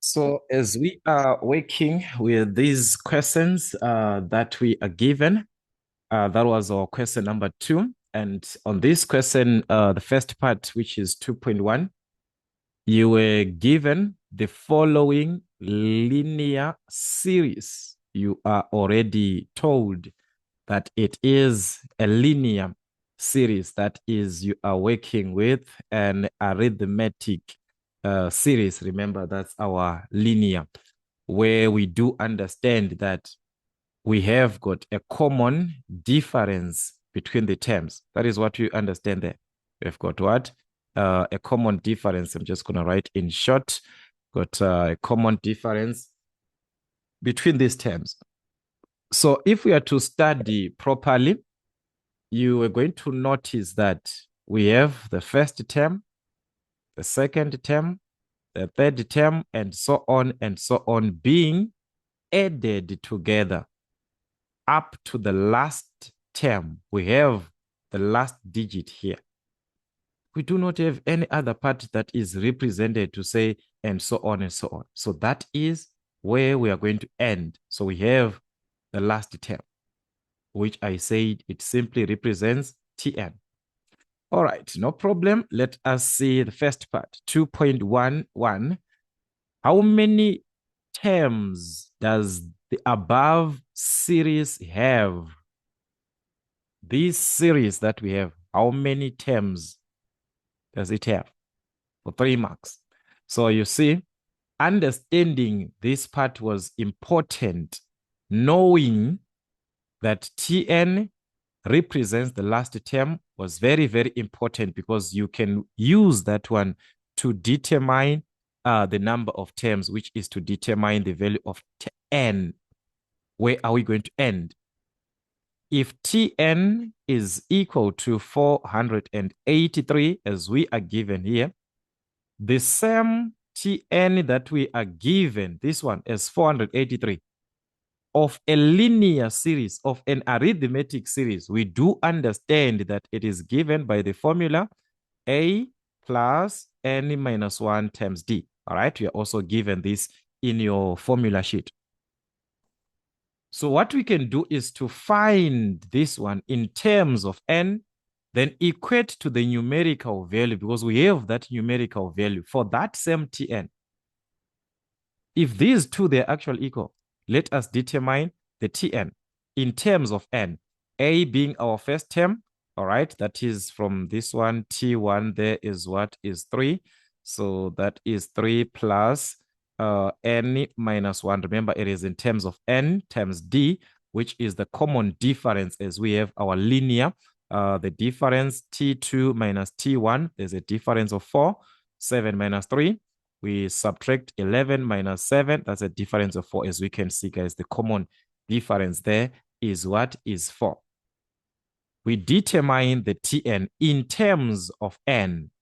So as we are working with these questions that we are given, that was our question number 2. And on this question, the first part, which is 2.1, you were given the following linear series. You are already told that it is a linear series, that is, you are working with an arithmetic series. Remember, that's our linear, where we do understand that we have got a common difference between the terms. That is what you understand there. We've got what? A common difference. I'm just going to write in short. Got a common difference between these terms. So if we are to study properly, you are going to notice that we have the first term, the second term, the third term, and so on being added together up to the last term. We have the last digit here. We do not have any other part that is represented to say and so on and so on. So that is where we are going to end. So we have the last term, which I said it simply represents Tn. All right, no problem. Let us see the first part, 2.11. How many terms does the above series have? This series that we have, how many terms does it have? For 3 marks. So you see, understanding this part was important, knowing that Tn represents the last term was very, very important, because you can use that one to determine the number of terms, which is to determine the value of Tn. Where are we going to end? If Tn is equal to 483, as we are given here, the same Tn that we are given, this one, as 483, of a linear series, of an arithmetic series, we do understand that it is given by the formula A plus n minus 1 times D. All right, we are also given this in your formula sheet. So what we can do is to find this one in terms of n, then equate to the numerical value, because we have that numerical value for that same Tn. If these two, they're actually equal, let us determine the Tn in terms of n. A being our first term, all right, that is from this one, T1, there is what is 3. So that is 3 plus n minus 1. Remember, it is in terms of n times d, which is the common difference, as we have our linear. The difference, T2 minus T1, there's a difference of 4. 7 minus 3. We subtract 11 minus 7. That's a difference of 4. As we can see, guys, the common difference there is what is 4. We determine the Tn in terms of n,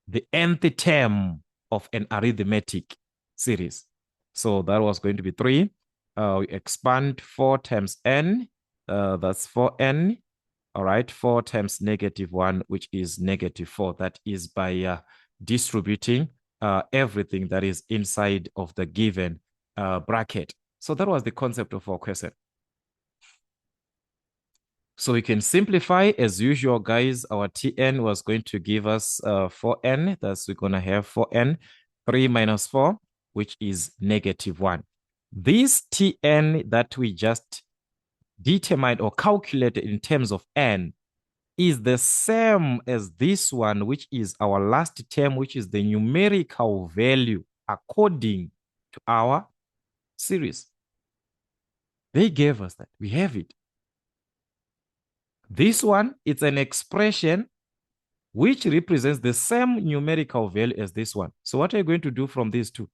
the nth term of an arithmetic series. So that was going to be 3. We expand 4 times n. That's 4n. All right, 4 times negative 1, which is negative 4. That is by distributing everything that is inside of the given bracket. So that was the concept of our question. So we can simplify as usual, guys. Our Tn was going to give us 4n. Thus, we're going to have 4n. 3 minus 4, which is negative 1. This Tn that we just determined or calculated in terms of n is the same as this one, which is our last term, which is the numerical value according to our series. They gave us that. We have it. This one, it's an expression which represents the same numerical value as this one. So what are you going to do from these two?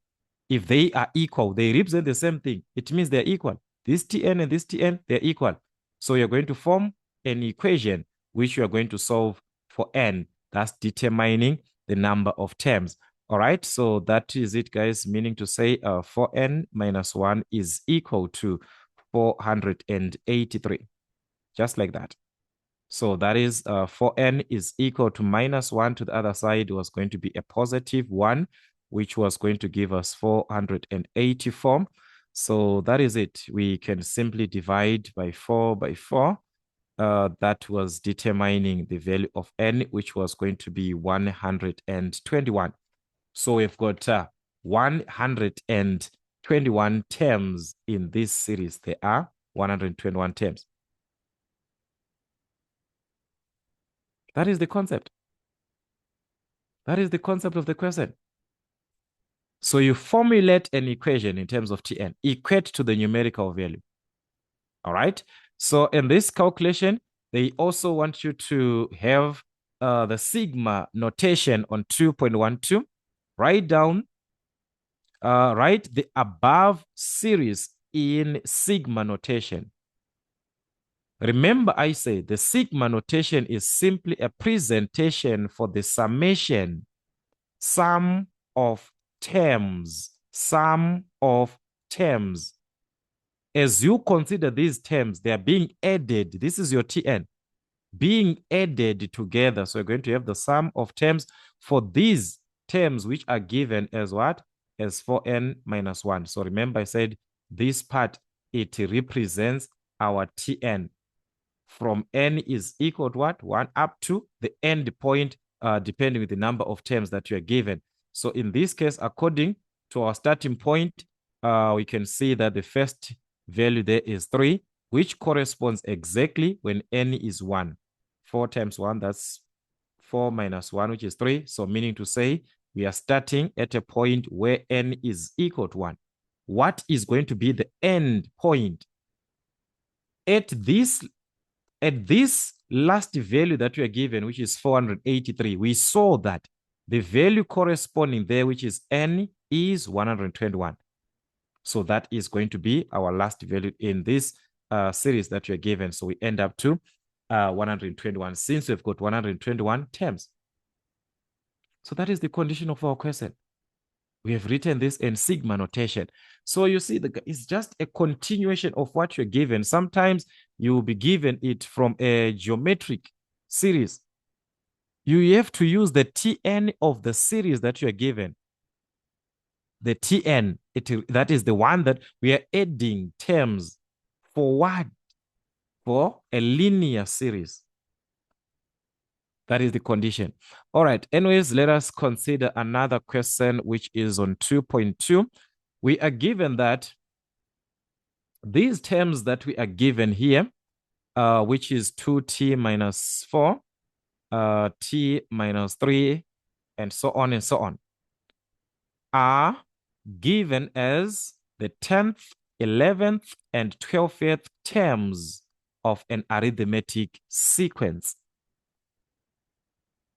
If they are equal, they represent the same thing. It means they're equal. This Tn and this Tn, they're equal. So you're going to form an equation which you are going to solve for n. That's determining the number of terms. All right, so that is it, guys, meaning to say 4n minus 1 is equal to 483, just like that. So that is 4n is equal to minus 1 to the other side was going to be a positive 1. which was going to give us 484. So that is it. We can simply divide by 4 by 4. That was determining the value of n, which was going to be 121. So we've got 121 terms in this series. There are 121 terms. That is the concept. That is the concept of the question. So you formulate an equation in terms of Tn, equate to the numerical value. All right. So in this calculation, they also want you to have the sigma notation on 2.12. Write down, write the above series in sigma notation. Remember, I say the sigma notation is simply a presentation for the summation, sum of terms, sum of terms. As you consider these terms, they are being added. This is your Tn being added together. So you're going to have the sum of terms for these terms, which are given as what? As 4n minus 1. So remember, I said this part, it represents our Tn. From n is equal to what? 1 up to the end point, depending with the number of terms that you are given. So in this case, according to our starting point, we can see that the first value there is 3, which corresponds exactly when n is 1. 4 times 1, that's 4 minus 1, which is 3. So meaning to say, we are starting at a point where n is equal to 1. What is going to be the end point? At this last value that we are given, which is 483, we saw that the value corresponding there, which is n, is 121. So that is going to be our last value in this series that we are given. So we end up to 121, since we've got 121 terms. So that is the condition of our question. We have written this in sigma notation. So you see, it's just a continuation of what you're given. Sometimes you will be given it from a geometric series. You have to use the Tn of the series that you are given. The Tn, that is the one that we are adding terms for what? For a linear series. That is the condition. All right. Anyways, let us consider another question, which is on 2.2. We are given that these terms that we are given here, which is 2t minus 4, t minus 3, and so on, are given as the 10th, 11th, and 12th terms of an arithmetic sequence.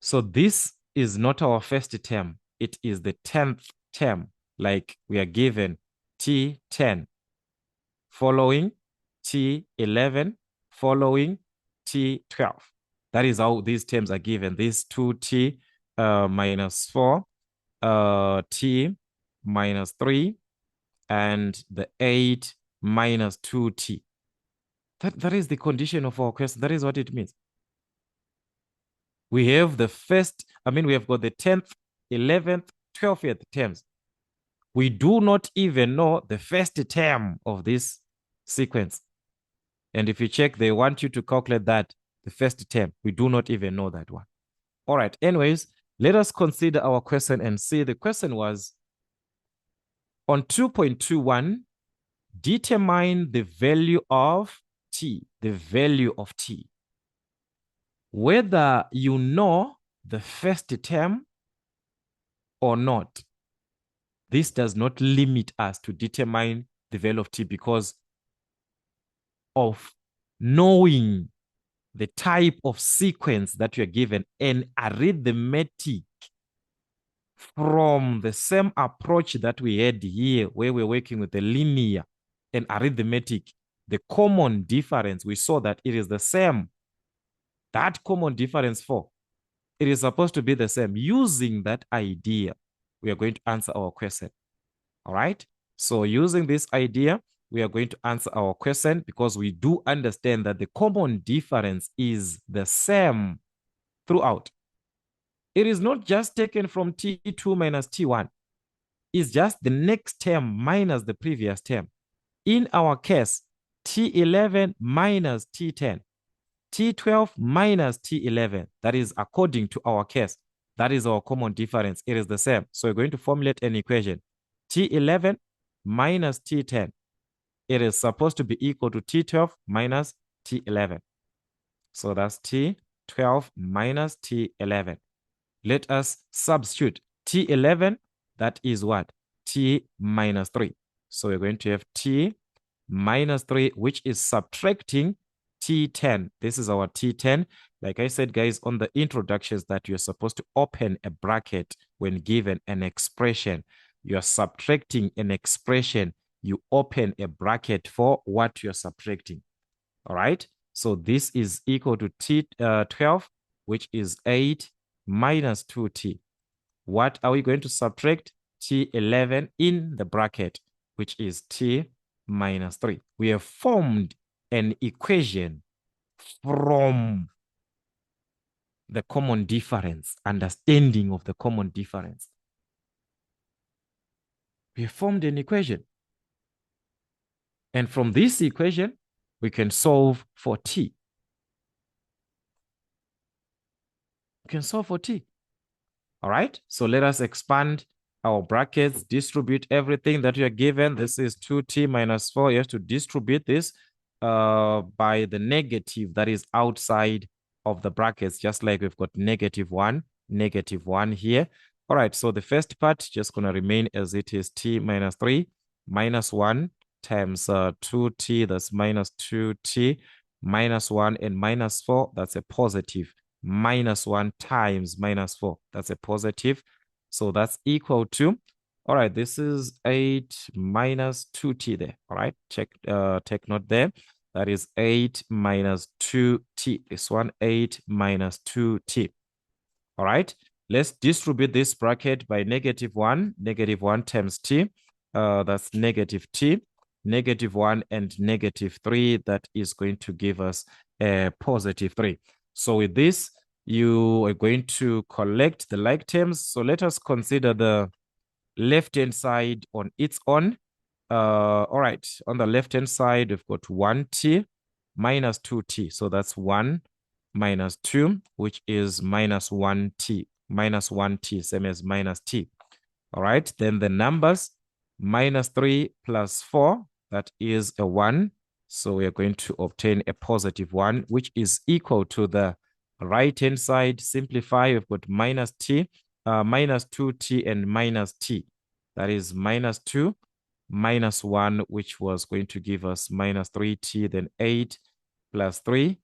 So this is not our first term. It is the 10th term, like we are given T10, following T11, following T12. That is how these terms are given. These 2t minus 4, t minus 3, and the 8 minus 2t. That is the condition of our question. That is what it means. We have the first, we have got the 10th, 11th, 12th terms. We do not even know the first term of this sequence. And if you check, they want you to calculate that, the first term. We do not even know that one. All right. Anyways, let us consider our question and see. The question was, on 2.21, determine the value of t, the value of t. Whether you know the first term or not, this does not limit us to determine the value of t because of knowing the type of sequence that you are given, an arithmetic from the same approach that we had here, where we're working with the linear and arithmetic. The common difference, we saw that it is the same. That common difference it is supposed to be the same. Using that idea, we are going to answer our question. All right. So using this idea, we are going to answer our question because we do understand that the common difference is the same throughout. It is not just taken from T2 minus T1. is just the next term minus the previous term. In our case, T11 minus T10, T12 minus T11, that is according to our case. That is our common difference. It is the same. So we're going to formulate an equation. T11 minus T10. It is supposed to be equal to T12 minus T11. So that's T12 minus T11. Let us substitute T11, that is what? T minus 3. So we're going to have T minus 3, which is subtracting T10. This is our T10. Like I said, guys, on the introductions that you're supposed to open a bracket when given an expression. You're subtracting an expression. You open a bracket for what you're subtracting. All right. So this is equal to T12, which is 8 minus 2T. What are we going to subtract? T11 in the bracket, which is T minus 3. We have formed an equation from the common difference, understanding of the common difference. We have formed an equation. And from this equation, we can solve for T. We can solve for T. All right, so let us expand our brackets, distribute everything that you are given. This is 2T minus 4. You have to distribute this by the negative that is outside of the brackets, just like we've got -1 here. All right, so the first part just going to remain as it is, T minus 3 minus 1 times 2T, that's minus 2T, minus 1 and minus 4, that's a positive. Minus 1 times minus 4, that's a positive. So that's equal to, all right, this is 8 minus 2T there. All right, take note there. That is 8 minus 2T. This one, 8 minus 2T. All right, let's distribute this bracket by -1. -1 times T. That's negative T. -1 and -3. That is going to give us a +3. So with this, you are going to collect the like terms. So let us consider the left-hand side on its own. All right, on the left-hand side, we've got 1T minus 2T. So that's 1 minus 2, which is minus 1T. Minus 1T, same as minus T. All right, then the numbers, -3 plus 4, that is a 1. So we are going to obtain a +1, which is equal to the right-hand side. Simplify, we've got minus T, minus 2T and minus T. That is -2, -1, which was going to give us -3T, then 8 plus 3,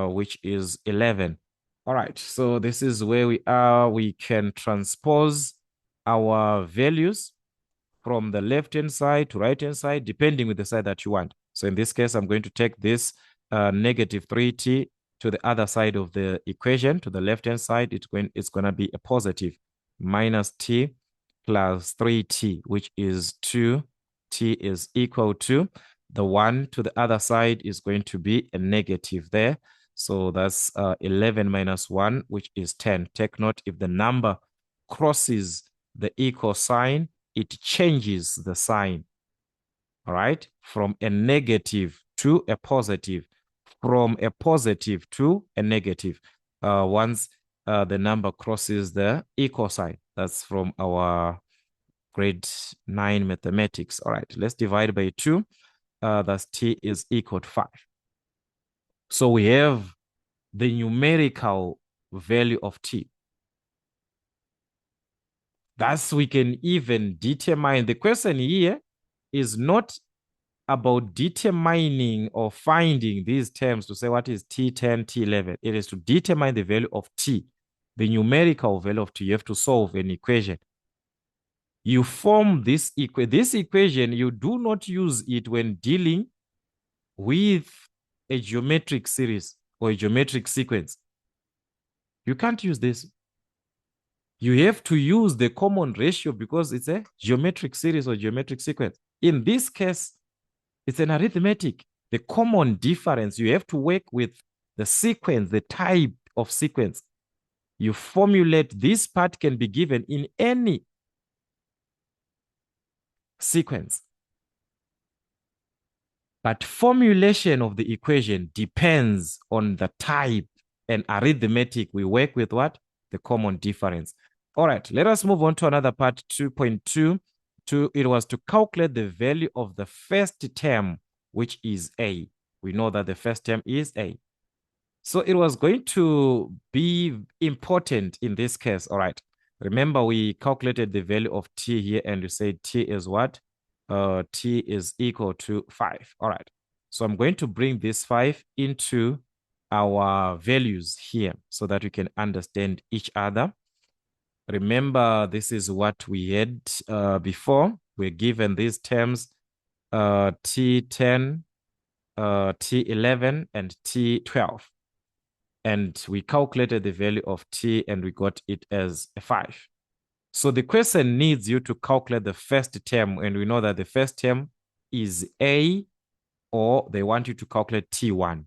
which is 11. All right, so this is where we are. We can transpose our values from the left-hand side to right-hand side, depending with the side that you want. So in this case, I'm going to take this -3T to the other side of the equation, to the left-hand side. It's going to be a positive, minus T plus 3T, which is 2T is equal to the 1 to the other side is going to be a negative there. So that's 11 minus 1, which is 10. Take note, if the number crosses the equal sign, it changes the sign. All right, from a negative to a positive, from a positive to a negative. Once the number crosses the equal sign, that's from our grade 9 mathematics. All right, let's divide by 2. That's T is equal to 5. So we have the numerical value of T. Thus, we can even determine, the question here is not about determining or finding these terms to say what is T10, T11. It is to determine the value of T, the numerical value of T. You have to solve an equation. You form this equation, you do not use it when dealing with a geometric series or a geometric sequence. You can't use this. You have to use the common ratio because it's a geometric series or geometric sequence. In this case, it's an arithmetic. The common difference, you have to work with the sequence, the type of sequence. You formulate, this part can be given in any sequence. But formulation of the equation depends on the type, and arithmetic, we work with what? The common difference. All right, let us move on to another part, 2.2. It was to calculate the value of the first term, which is A. We know that the first term is A. So it was going to be important in this case. All right. Remember, we calculated the value of T here, and we said T is what? T is equal to 5. All right. So I'm going to bring this 5 into our values here so that we can understand each other. Remember, this is what we had before. We're given these terms, T10, T11, and T12. And we calculated the value of T and we got it as a 5. So the question needs you to calculate the first term, and we know that the first term is A, or they want you to calculate T1.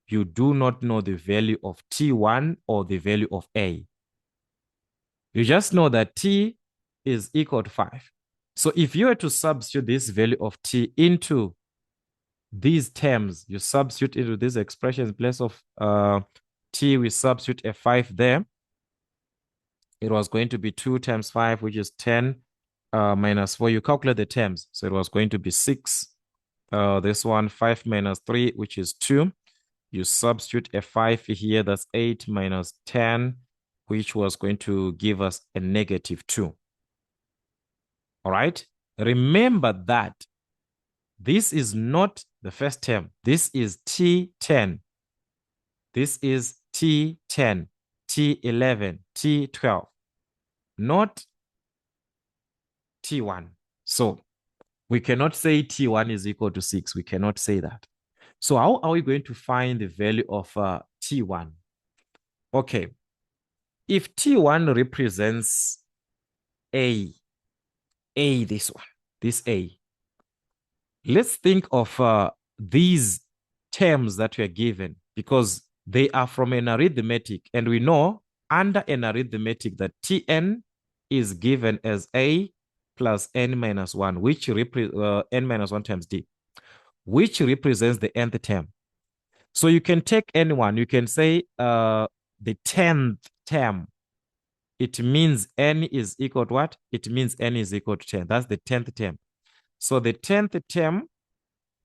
You do not know the value of T1 or the value of A. You just know that T is equal to 5. So if you were to substitute this value of T into these terms, you substitute into these expressions in place of T, we substitute a 5 there. It was going to be 2 times 5, which is 10, minus 4. You calculate the terms. So it was going to be 6. This one, 5 minus 3, which is 2. You substitute a 5 here. That's 8 minus 10, which was going to give us a negative 2. All right. Remember that this is not the first term. This is T10. This is T10, T11, T12, not T1. So we cannot say T1 is equal to 6. We cannot say that. So how are we going to find the value of T1? Okay. If T1 represents A, this one, this A, let's think of these terms that we are given, because they are from an arithmetic, and we know under an arithmetic that Tn is given as A plus n minus 1, which n minus 1 times d, which represents the nth term. So you can take n1, you can say the 10th term. It means n is equal to what? It means n is equal to 10. That's the 10th term. So the 10th term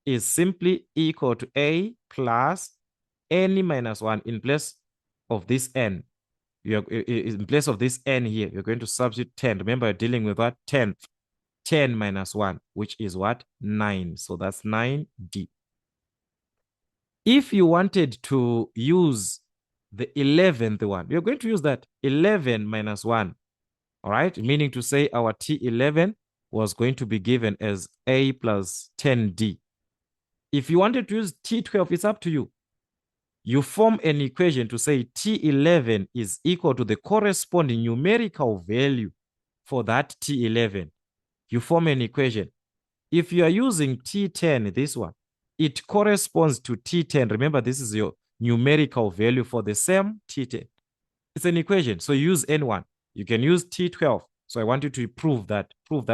is simply equal to A plus n minus 1 in place of this n. In place of this n here, you're going to substitute 10. Remember, you're dealing with what? 10th. 10 minus 1, which is what? 9. So that's 9d. If you wanted to use the 11th one, you're going to use that 11 minus 1. All right? Meaning to say our T11 was going to be given as A plus 10d. If you wanted to use T12, it's up to you. You form an equation to say T11 is equal to the corresponding numerical value for that T11. You form an equation. If you are using T10, this one, it corresponds to T10. Remember, this is your numerical value for the same T10. It's an equation. So you use N1. You can use T12. So I want you to prove that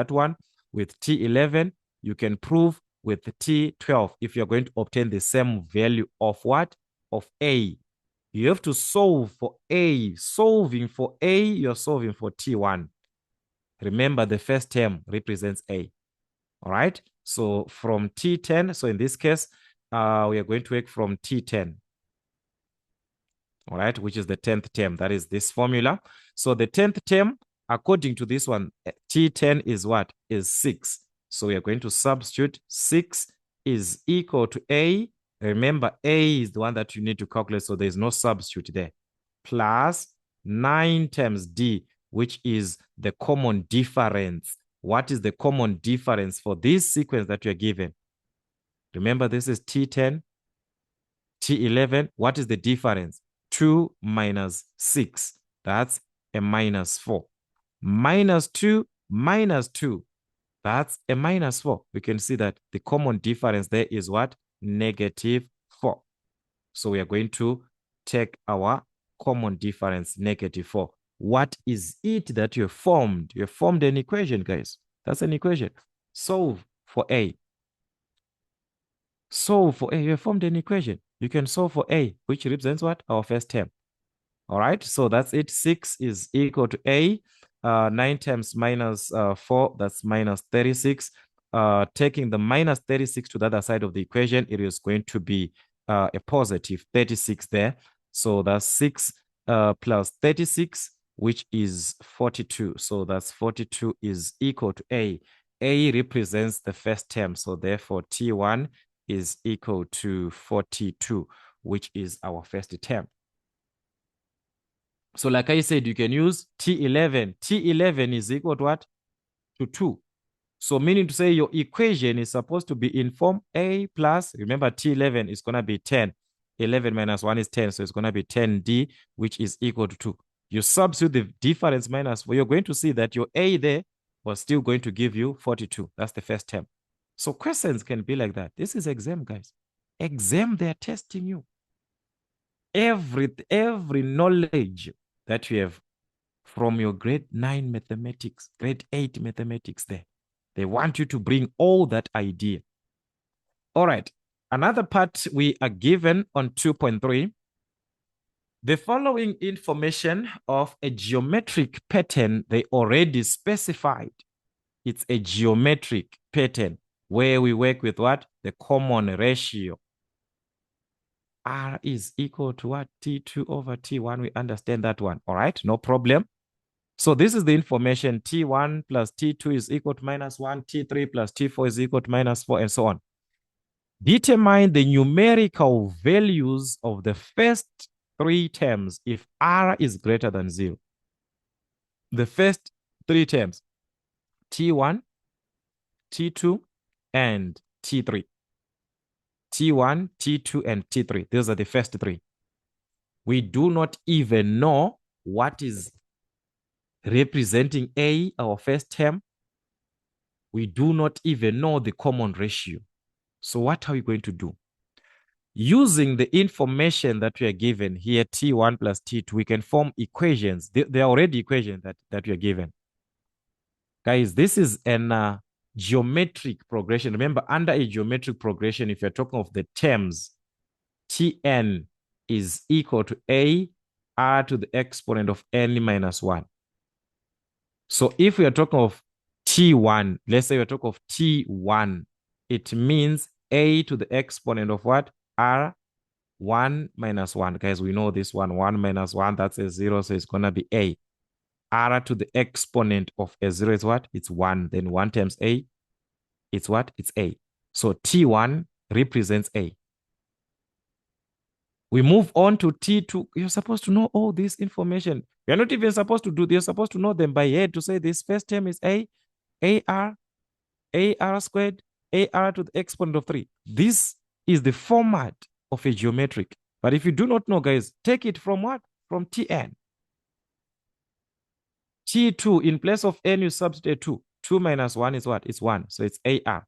one with T11. You can prove with T12 if you're going to obtain the same value of what? Of A. You have to solve for A. Solving for A, you're solving for T1. Remember, the first term represents A. All right. So from T10, so in this case, we are going to work from T10. All right, which is the 10th term. That is this formula. So the 10th term, according to this one, T10 is what? Is 6. So we are going to substitute 6 is equal to A. Remember, A is the one that you need to calculate, so there's no substitute there. Plus 9 times D, which is the common difference. What is the common difference for this sequence that you're given? Remember, this is T10, T11. What is the difference? 2 minus 6. That's a minus 4. Minus 2 minus 2. That's a minus 4. We can see that the common difference there is what? Negative 4. So we are going to take our common difference, negative 4. What is it that you have formed? You have formed an equation, guys. That's an equation. Solve for A. Solve for A. You have formed an equation. You can solve for A, which represents what? Our first term. All right, so that's it. 6 is equal to A. 9 times minus 4, that's minus 36. Taking the minus 36 to the other side of the equation, it is going to be a positive 36 there. So that's 6 plus 36, which is 42. So that's 42 is equal to A. A represents the first term. So therefore, T1 is equal to 42, which is our first term. So like I said, you can use T11. T11 is equal to what? To 2. So meaning to say your equation is supposed to be in form A plus, remember T11 is going to be 10. 11 minus 1 is 10, so it's going to be 10D, which is equal to 2. You substitute the difference minus 4, you're going to see that your A there was still going to give you 42. That's the first term. So questions can be like that. This is exam, guys. Exam, they're testing you. Every knowledge that you have from your grade 9 mathematics, grade 8 mathematics there. They want you to bring all that idea. All right. Another part we are given on 2.3. The following information of a geometric pattern, they already specified. It's a geometric pattern where we work with what? The common ratio. R is equal to what? T2 over T1. We understand that one. All right, no problem. So this is the information. T1 plus T2 is equal to minus 1. T3 plus T4 is equal to minus 4, and so on. Determine the numerical values of the first 3 terms if R is greater than 0. The first 3 terms, T1, T2, and T3. T1, T2, and T3. Those are the first 3. We do not even know what is representing A, our first term. We do not even know the common ratio. So what are we going to do? Using the information that we are given here, T1 plus T2, we can form equations. They are already equations that we are given. Guys, this is an geometric progression. Remember, under a geometric progression, if you're talking of the terms, Tn is equal to A r to the exponent of n minus 1. So if we are talking of T1, let's say we're talking of T1, it means A to the exponent of what? R 1 minus 1. Guys, we know this one. 1 minus 1, that's a 0, so it's going to be A. R to the exponent of a 0 is what? It's 1. Then 1 times A, it's what? It's A. So T1 represents A. We move on to T2. You're supposed to know all this information. You're not even supposed to do this. You're supposed to know them by head to say this first term is A, AR squared, AR to the exponent of 3. This is the format of a geometric. But if you do not know, guys, take it from what? From Tn. T2, in place of n, you substitute 2. 2 minus 1 is what? It's 1. So it's AR.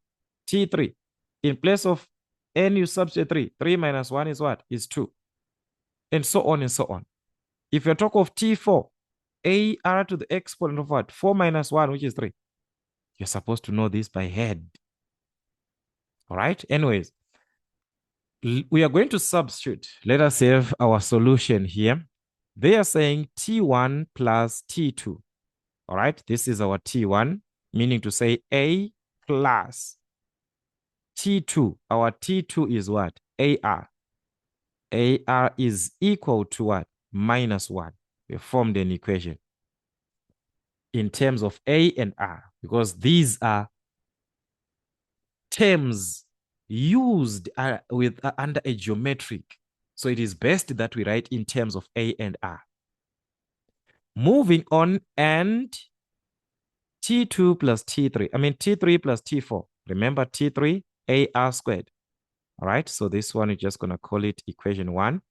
T3, in place of n, you substitute 3. 3 minus 1 is what? Is 2. And so on and so on. If you talk of T4, AR to the exponent of what? 4 minus 1, which is 3. You're supposed to know this by head. All right? Anyways, we are going to substitute. Let us have our solution here. They are saying T1 plus T2. All right? This is our T1, meaning to say A plus T2. Our T2 is what? AR. AR is equal to what? Minus 1. We formed an equation in terms of A and R, because these are terms used under a geometric. So it is best that we write in terms of A and R. Moving on, and T2 plus T3. I mean, T3 plus T4. Remember T3, AR squared. All right, so this one, we're just going to call it equation 1.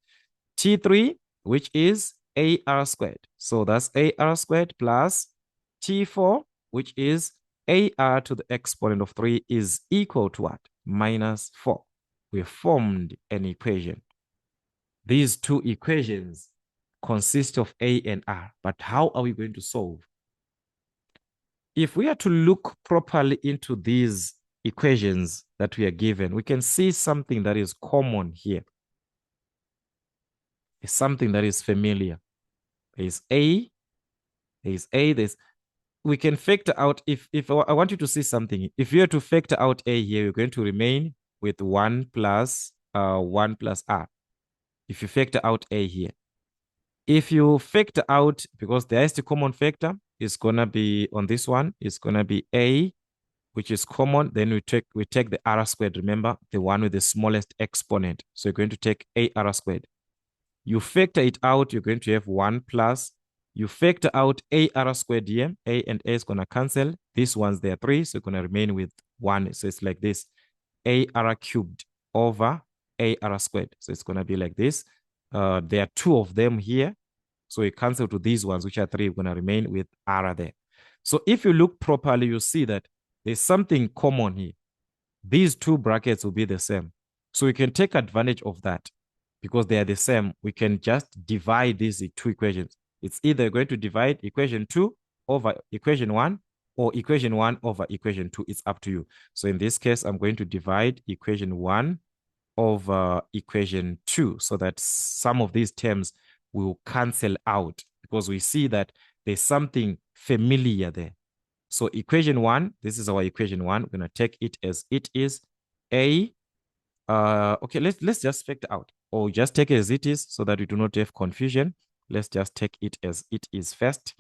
T3, which is AR squared. So that's AR squared plus T4, which is AR to the exponent of 3 is equal to what? Minus 4. We formed an equation. These two equations consist of A and R, but how are we going to solve? if we are to look properly into these equations that we are given, we can see something that is common here. It's something that is familiar. There's A, we can factor out, if I want you to see something, if you are to factor out A here, you're going to remain with 1 plus R. If you factor out A here. If you factor out, because the highest common factor is gonna be on this one, it's gonna be A, which is common. Then we take the R squared, remember, the one with the smallest exponent. So you're going to take AR squared. You factor it out, you're going to have 1 plus. You factor out AR squared here. A and A is going to cancel. These ones, they are 3, so you're going to remain with 1. So it's like this. AR cubed over AR squared. So it's going to be like this. There are 2 of them here. So we cancel to these ones, which are 3. We're going to remain with R there. So if you look properly, you see that there's something common here. These 2 brackets will be the same. So we can take advantage of that. Because they are the same, we can just divide these 2 equations. It's either going to divide equation 2 over equation 1 or equation 1 over equation 2. It's up to you. So in this case, I'm going to divide equation 1 over equation 2 so that some of these terms will cancel out because we see that there's something familiar there. So equation 1, this is our equation 1. We're going to take it as it is. Okay, let's just factor out, or just take it as it is so that we do not have confusion. Let's just take it as it is first.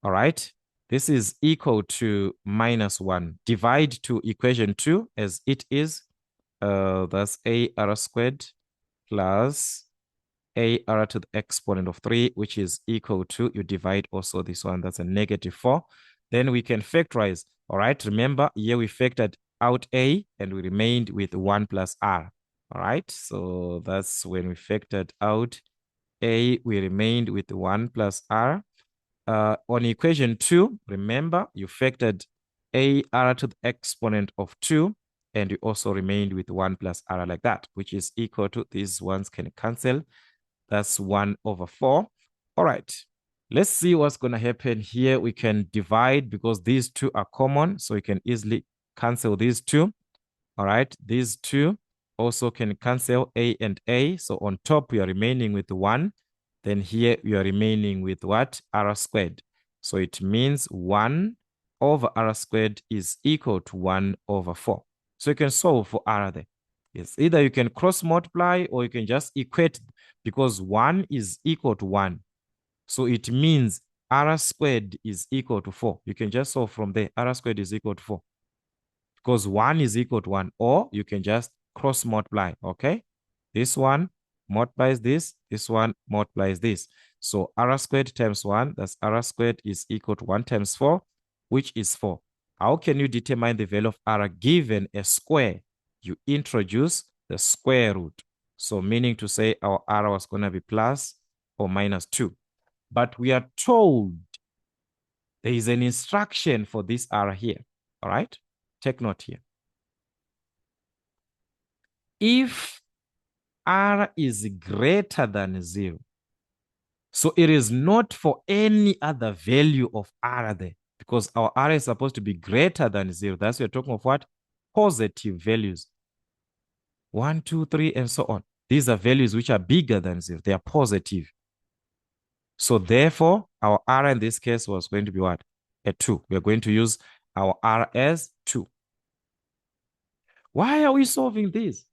All right, this is equal to -1. Divide to equation 2 as it is. That's AR squared plus AR to the exponent of 3, which is equal to, you divide also this one, that's a -4. Then we can factorize. All right, remember here we factored out A and we remained with 1 plus R. All right, so that's when we factored out A, we remained with 1 plus R. On equation 2, remember you factored AR to the exponent of 2 and you also remained with 1 plus R like that, which is equal to, these ones can cancel. That's 1/4. All right. Let's see what's going to happen here. We can divide because these 2 are common. So we can easily cancel these 2. All right. These 2 also can cancel A and A. So on top, we are remaining with 1. Then here, we are remaining with what? R squared. So it means 1 over R squared is equal to 1/4. So you can solve for R there. Yes, either you can cross multiply or you can just equate, because 1 is equal to 1. So it means R squared is equal to 4. You can just solve from there. R squared is equal to 4. Because 1 is equal to 1. Or you can just cross multiply, okay? This one multiplies this. This one multiplies this. So R squared times 1, that's R squared is equal to 1 times 4, which is 4. How can you determine the value of R given a square? You introduce the square root. So meaning to say our R was going to be plus or -2. But we are told there is an instruction for this R here. All right? Take note here. If R is greater than 0, so it is not for any other value of R there, because our R is supposed to be greater than 0. That's, we're talking of what? Positive values. 1, 2, 3, and so on. These are values which are bigger than 0. They are positive. So therefore, our R in this case was going to be what? A 2. We're going to use our R as 2. Why are we solving this?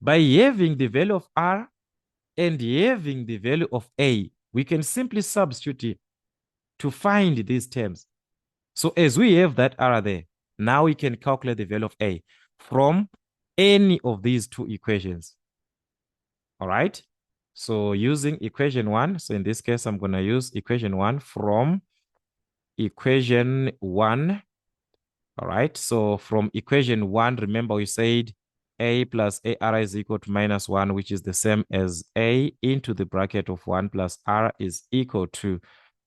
By having the value of R and having the value of A, we can simply substitute to find these terms. So as we have that R there, now we can calculate the value of A from any of these 2 equations. All right? So using equation 1, so in this case, I'm going to use equation 1 from equation 1. All right, so from equation 1, remember we said A plus AR is equal to -1, which is the same as A into the bracket of 1 plus R is equal to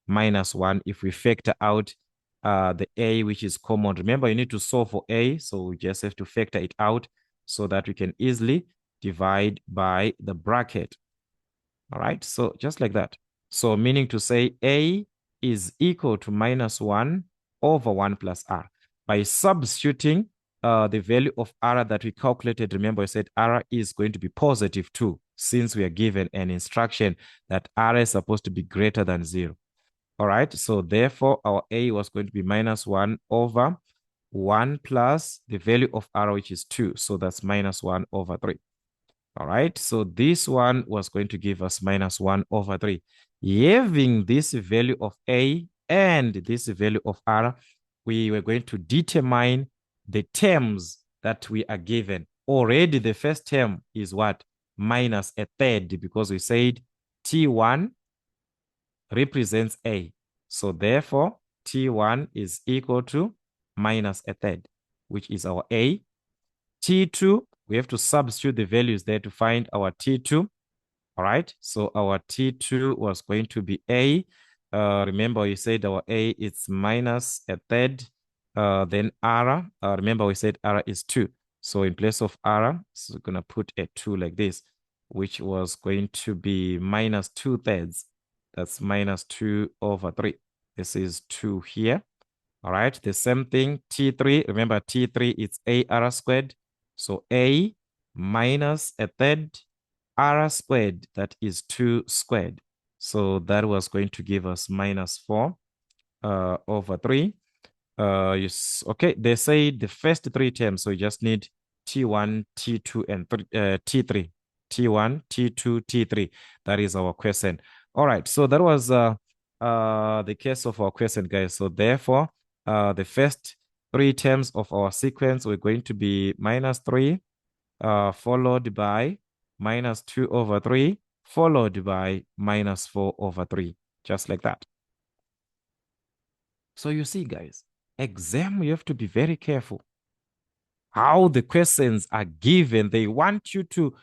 -1. If we factor out the A, which is common, remember you need to solve for A, so we just have to factor it out so that we can easily divide by the bracket. All right, so just like that. So meaning to say A is equal to -1 over 1 plus r. By substituting the value of r that we calculated, remember I said r is going to be positive 2, since we are given an instruction that r is supposed to be greater than 0. All right, so therefore our a was going to be minus 1 over 1 plus the value of r, which is 2. So that's minus 1 over 3. All right, so this one was going to give us minus 1 over 3. Having this value of a and this value of r, we were going to determine the terms that we are given. Already the first term is what? Minus a third, because we said T1 represents a. So therefore, T1 is equal to minus a third, which is our a. T2, we have to substitute the values there to find our T2. All right, so our T2 was going to be a. Remember, we said our a is minus a third. Then r, remember we said r is 2. So in place of r, so we're going to put a 2 like this, which was going to be minus 2/3. That's minus 2 over 3. This is 2 here. All right, the same thing, T3. Remember, T3 is ar squared. So a minus a third r squared, that is 2 squared. So that was going to give us minus 4 over 3. Okay, they say the first 3 terms, so you just need T1, T2, and T3. T1, T2, T3. That is our question. All right, so that was the case of our question, guys. So therefore, the first 3 terms of our sequence were going to be minus 3, followed by minus 2 over 3, followed by minus 4 over 3, just like that. So you see, guys, exam, you have to be very careful how the questions are given. They want you to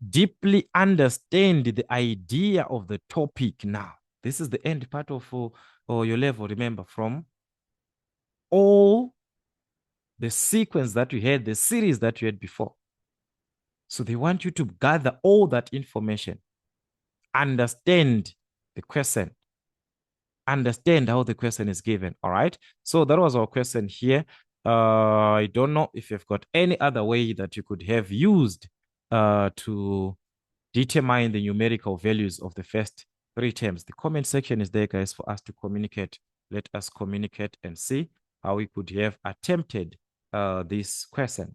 deeply understand the idea of the topic now. This is the end part of your level, remember, from all the sequence that you had, the series that you had before. So they want you to gather all that information, understand the question, understand how the question is given. All right. So that was our question here. I don't know if you've got any other way that you could have used to determine the numerical values of the first 3 terms. The comment section is there, guys, for us to communicate. Let us communicate and see how we could have attempted this question.